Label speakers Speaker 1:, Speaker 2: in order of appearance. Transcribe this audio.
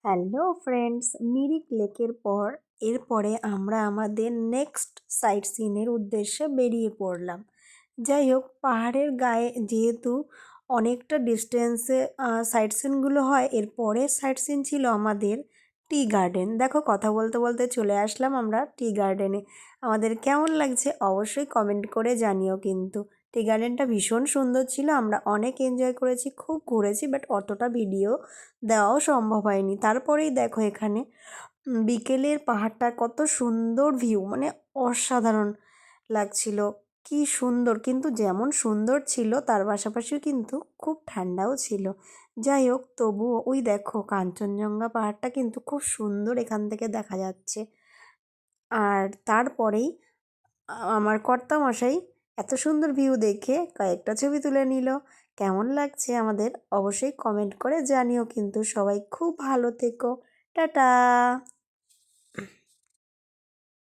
Speaker 1: Hello friends, Mirik লেকের পর এরপরে আমরা আমাদের নেক্সট সাইট সিনের উদ্দেশ্যে বেরিয়ে পড়লাম। যাই হোক, পাহাড়ের গায়ে যেহেতু অনেকটা ডিস্টেন্সে সাইট সিনগুলো হয়, এরপরে সাইট সিন ছিল আমাদের টি গার্ডেন। দেখো, কথা বলতে বলতে চলে আসলাম আমরা টি গার্ডেনে। আমাদের কেমন লাগছে অবশ্যই কমেন্ট করে জানিও কিন্তু। টি গার্ডেনটা ভীষণ সুন্দর ছিল, আমরা অনেক এনজয় করেছি, খুব ঘুরেছি, বাট অতটা ভিডিও দেওয়াও সম্ভব হয়নি। তারপরেই দেখো এখানে বিকেলের পাহাড়টা কত সুন্দর ভিউ, মানে অসাধারণ লাগছিল। কি সুন্দর, কিন্তু যেমন সুন্দর ছিল তার পাশাপাশিও কিন্তু খুব ঠান্ডাও ছিল। যাই হোক, তবুও ওই দেখো কাঞ্চনজঙ্ঘা পাহাড়টা কিন্তু খুব সুন্দর এখান থেকে দেখা যাচ্ছে। আর তারপরেই আমার কর্তামশাই এত সুন্দর ভিউ দেখে কয়েকটা ছবি তুলে নিল। কেমন লাগছে আমাদের অবশ্যই কমেন্ট করে জানিও কিন্তু। সবাই খুব ভালো থেকো। টাটা।